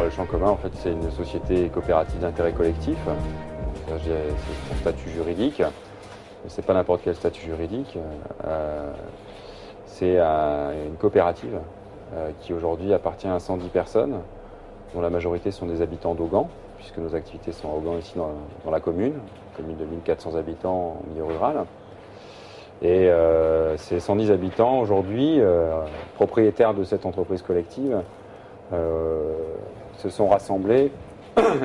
Le Champ Commun, en fait, c'est une société coopérative d'intérêt collectif. C'est son statut juridique. Mais c'est pas n'importe quel statut juridique. C'est une coopérative qui aujourd'hui appartient à 110 personnes, dont la majorité sont des habitants d'Augan, puisque nos activités sont à Augan, ici dans la commune de 1400 habitants en milieu rural. Et ces 110 habitants aujourd'hui, propriétaires de cette entreprise collective, se sont rassemblés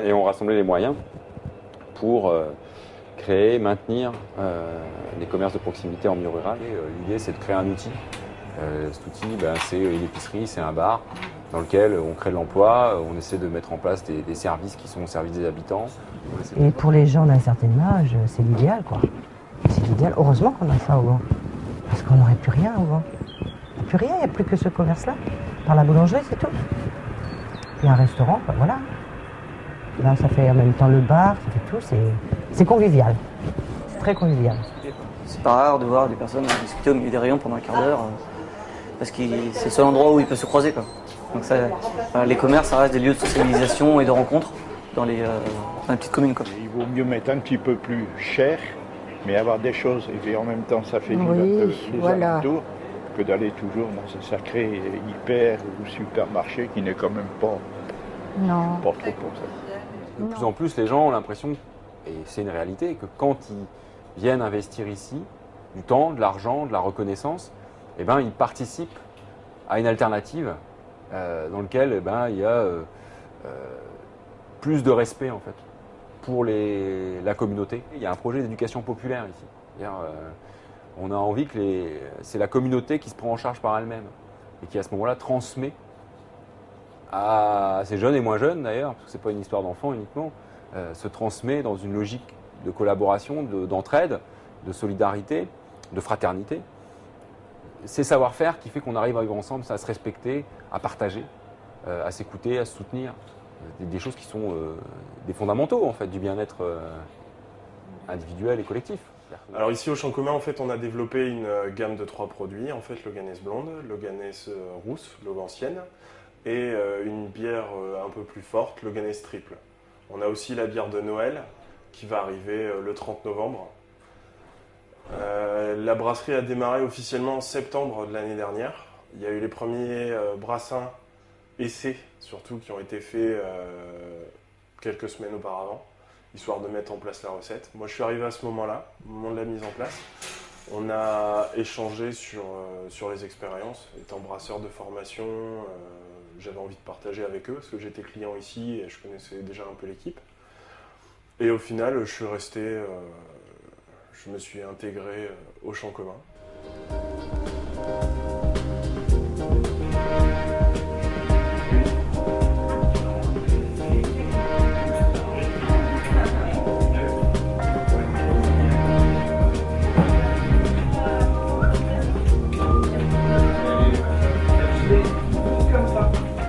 et ont rassemblé les moyens pour créer, maintenir les commerces de proximité en milieu rural. L'idée, c'est de créer un outil. Cet outil, c'est une épicerie, c'est un bar dans lequel on crée de l'emploi, on essaie de mettre en place des services qui sont au service des habitants. Et pour les gens d'un certain âge, c'est l'idéal, quoi. C'est l'idéal. Heureusement qu'on a ça au Gand. Parce qu'on n'aurait plus rien au Gand. Il n'y a plus rien, il n'y a plus que ce commerce-là. Par la boulangerie, c'est tout. Il y a un restaurant, quoi, voilà. Là, ça fait en même temps le bar, ça fait tout. C'est convivial. C'est très convivial. C'est pas rare de voir des personnes discuter au milieu des rayons pendant un quart d'heure. Parce que c'est le seul endroit où ils peuvent se croiser, quoi. Donc ça, les commerces, ça reste des lieux de socialisation et de rencontres dans les petites communes, quoi. Il vaut mieux mettre un petit peu plus cher, mais avoir des choses, et puis en même temps ça fait vivre les alentours, que d'aller toujours dans ce sacré hyper ou supermarché qui n'est quand même pas trop pour ça. De plus en plus, les gens ont l'impression, et c'est une réalité, que quand ils viennent investir ici, du temps, de l'argent, de la reconnaissance, ils participent à une alternative dans laquelle il y a plus de respect en fait pour la communauté. Il y a un projet d'éducation populaire ici. On a envie que c'est la communauté qui se prend en charge par elle-même et qui à ce moment-là transmet à ces jeunes et moins jeunes d'ailleurs, parce que c'est pas une histoire d'enfants uniquement, se transmet dans une logique de collaboration, d'entraide, de solidarité, de fraternité. C'est savoir-faire qui fait qu'on arrive à vivre ensemble, à se respecter, à partager, à s'écouter, à se soutenir. Des choses qui sont des fondamentaux en fait du bien-être individuel et collectif. Alors ici au Champ Commun, en fait, on a développé une gamme de 3 produits. En fait, Loganès blonde, Loganès rousse, Logancienne, et une bière un peu plus forte, Loganès triple. On a aussi la bière de Noël qui va arriver le 30 novembre. La brasserie a démarré officiellement en septembre de l'année dernière. Il y a eu les premiers brassins essais, surtout, qui ont été faits quelques semaines auparavant, histoire de mettre en place la recette. Moi, je suis arrivé à ce moment-là, au moment de la mise en place. On a échangé sur les expériences. Étant brasseur de formation, j'avais envie de partager avec eux, parce que j'étais client ici et je connaissais déjà un peu l'équipe. Et au final, je suis resté... je me suis intégré au Champ Commun.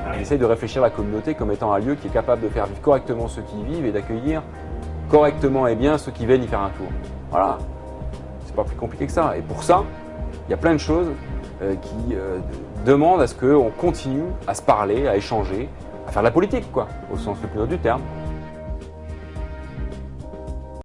On essaye de réfléchir à la communauté comme étant un lieu qui est capable de faire vivre correctement ceux qui y vivent et d'accueillir correctement et bien ceux qui viennent y faire un tour. Voilà, c'est pas plus compliqué que ça. Et pour ça, il y a plein de choses qui demandent à ce qu'on continue à se parler, à échanger, à faire de la politique, quoi, au sens le plus noble du terme.